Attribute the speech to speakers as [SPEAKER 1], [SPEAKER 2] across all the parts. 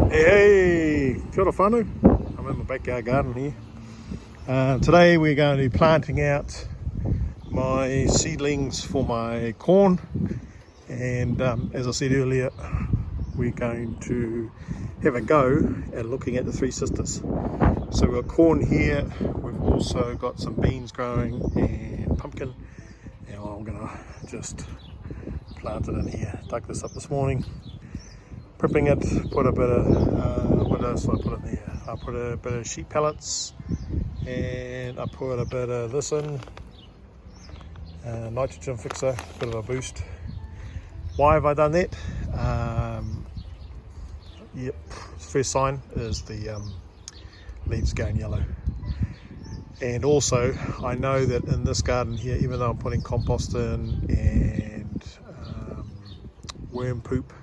[SPEAKER 1] Hey, kia ora whānau. I'm in my backyard garden here. Today we're going to be planting out my seedlings for my corn, and as I said earlier, we're going to have a go at looking at the Three Sisters. So we've got corn here, we've also got some beans growing and pumpkin, and I'm going to just plant it in here. Dug this up this morning, prepping it, put a bit of, what else did I put in there? I put a bit of sheep pellets, and I put a bit of this in, nitrogen fixer, a bit of a boost. Why have I done that? Yep, first sign is the leaves going yellow. And also, I know that in this garden here, even though I'm putting compost in and worm poop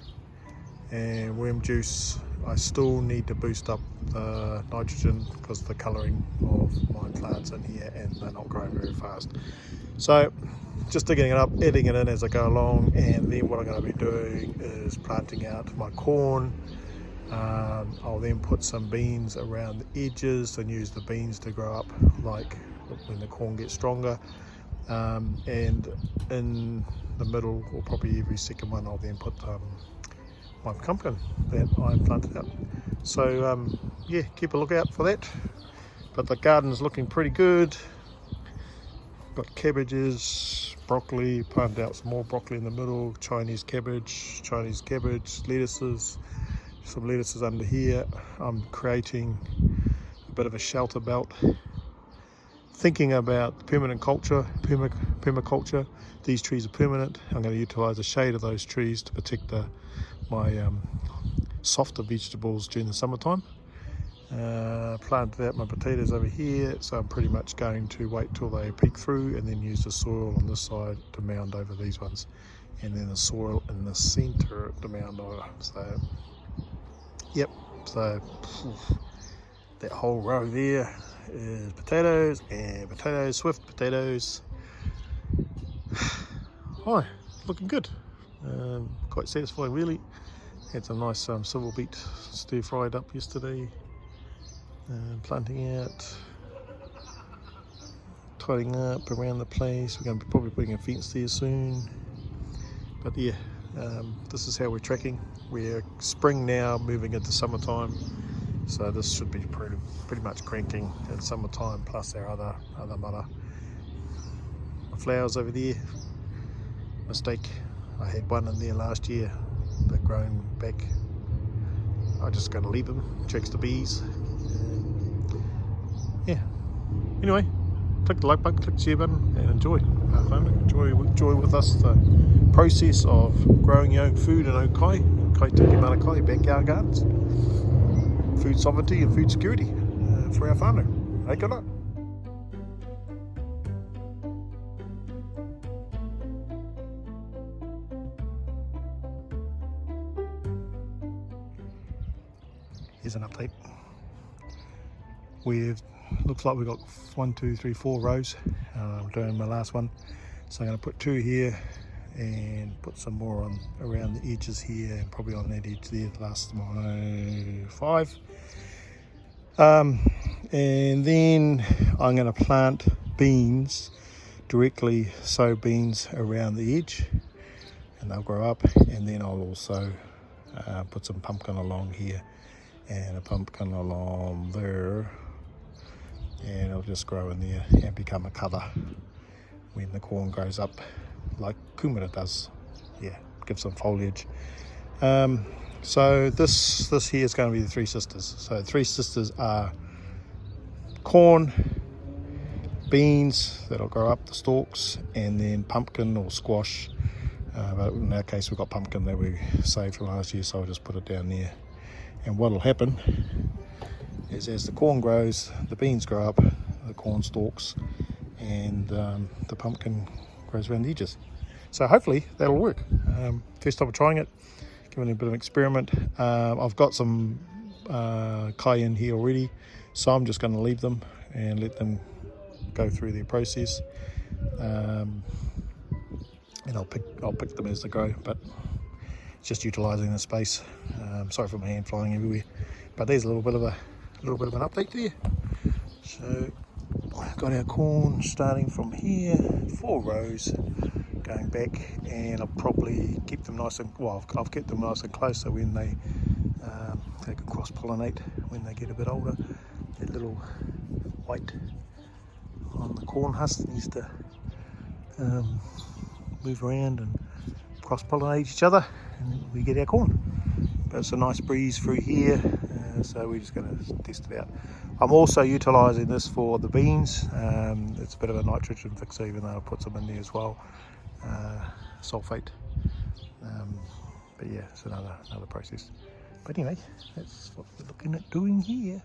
[SPEAKER 1] and worm juice, I still need to boost up the nitrogen because of the colouring of my plants in here, and they're not growing very fast. So just digging it up, adding it in as I go along, and then what I'm going to be doing is planting out my corn. I'll then put some beans around the edges and use the beans to grow up like when the corn gets stronger, and in the middle, or probably every second one, I'll then put my pumpkin that I planted out. So yeah, keep a lookout for that. But the garden's looking pretty good. Got cabbages, broccoli, planted out some more broccoli in the middle, Chinese cabbage, lettuces, some lettuces under here. I'm creating a bit of a shelter belt, thinking about permaculture. These trees are permanent. I'm going to utilize the shade of those trees to protect my softer vegetables during the summertime. Planted out my potatoes over here, so I'm pretty much going to wait till they peek through and then use the soil on this side to mound over these ones, and then the soil in the center to mound over. So yep, so that whole row there is potatoes and potatoes, swift potatoes. Hi, looking good. Quite satisfying really. Had some nice silver beet stir fried up yesterday. Planting out, tidying up around the place. We're going to be probably putting a fence there soon. But yeah, this is how we're tracking. We're spring now, moving into summertime. So this should be pretty much cranking at summertime, plus our other mother. The flowers over there, mistake. I had one in there last year. They're grown back. I'm just going to leave them, checks the bees. Yeah. Anyway, click the like button, click the share button, and enjoy. Enjoy with us the process of growing your own food in Okai, Kaitaki Manakai backyard gardens. Food sovereignty and food security for our whānau. Hey, good luck. Here's an update. Looks like we've got 1, 2, 3, 4 rows. I'm doing my last one, so I'm going to put 2 here and put some more on around the edges here, and probably on that edge there, the last 5. And then I'm going to plant beans directly, sow beans around the edge, and they'll grow up. And then I'll also put some pumpkin along here and a pumpkin along there, and it'll just grow in there and become a cover when the corn grows up like kumara does. Yeah, give some foliage. So this here is going to be the Three Sisters. So the Three Sisters are corn, beans that'll grow up the stalks, and then pumpkin or squash. But in our case we've got pumpkin that we saved from last year, so I'll just put it down there. And what will happen is, as the corn grows, the beans grow up, the corn stalks, and the pumpkin grows around the edges. So hopefully that'll work. First time trying it, giving it a bit of an experiment. I've got some cayenne here already, so I'm just going to leave them and let them go through their process. And I'll pick them as they grow. But just utilising the space. Sorry for my hand flying everywhere, but there's a little bit of an update there. So I've got our corn starting from here, 4 rows going back, and I'll probably keep them nice and, well, I've kept them nice and close so when they can cross-pollinate when they get a bit older. That little white on the corn husk needs to move around and cross-pollinate each other, and we get our corn. But it's a nice breeze through here, so we're just going to test it out. I'm also utilising this for the beans. It's a bit of a nitrogen fixer, even though I put some in there as well, sulphate. But yeah, it's another process. But anyway, that's what we're looking at doing here.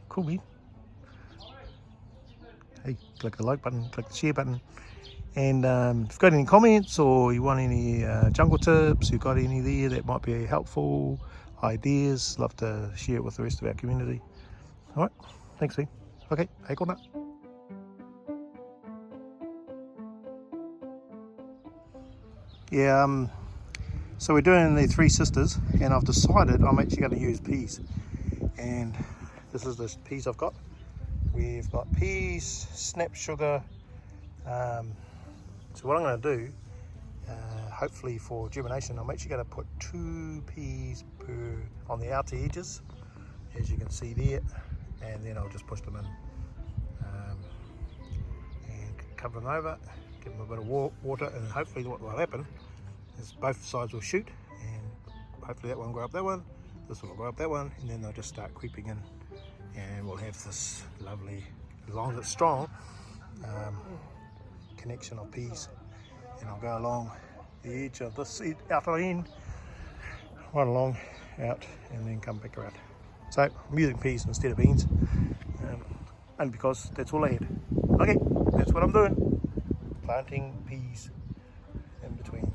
[SPEAKER 1] Cool, man. Hey, click the like button, click the share button. And if you've got any comments or you want any jungle tips, you've got any there that might be helpful, ideas, love to share it with the rest of our community. All right, thanks, Steve. Okay, hey, good night. Yeah, so we're doing the 3 sisters, and I've decided I'm actually going to use peas. And this is the peas I've got. We've got peas, snap sugar. So what I'm going to do, hopefully for germination, I'm actually going to put 2 peas on the outer edges, as you can see there, and then I'll just push them in and cover them over, give them a bit of water, and hopefully what will happen is both sides will shoot, and hopefully that one will grow up that one, this one will grow up that one, and then they'll just start creeping in, and we'll have this lovely, as long as it's strong, connection of peas. And I'll go along the edge of this outer end, right along out, and then come back around. So I'm using peas instead of beans, only because that's all I had. Okay, that's what I'm doing, planting peas in between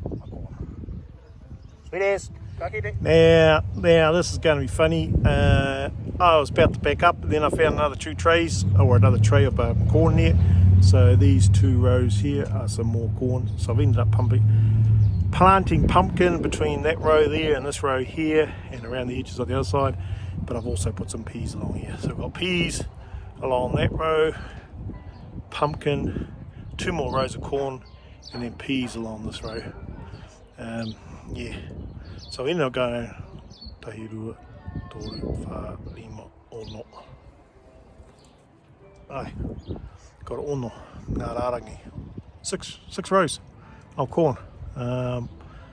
[SPEAKER 1] my corn. Sweet as. Now this is going to be funny. I was about to back up, then I found another 2 trays, or another tray of corn there. So these 2 rows here are some more corn. So I've ended up planting pumpkin between that row there and this row here, and around the edges on the other side. But I've also put some peas along here. So I've got peas along that row, pumpkin, 2 more rows of corn, and then peas along this row. Yeah. So I ended up going tahirua, toru, wha, lima, ono. Ai, got ono, ngā rārangi. 6 rows of corn.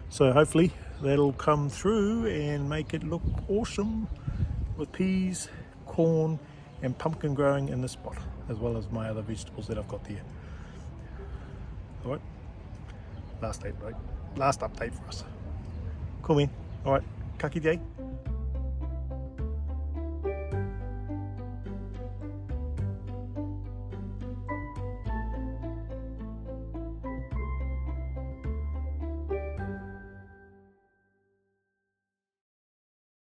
[SPEAKER 1] So hopefully that'll come through and make it look awesome with peas, corn, and pumpkin growing in this spot, as well as my other vegetables that I've got there. Alright, last update for us. Cool, man. Alright, ka kite.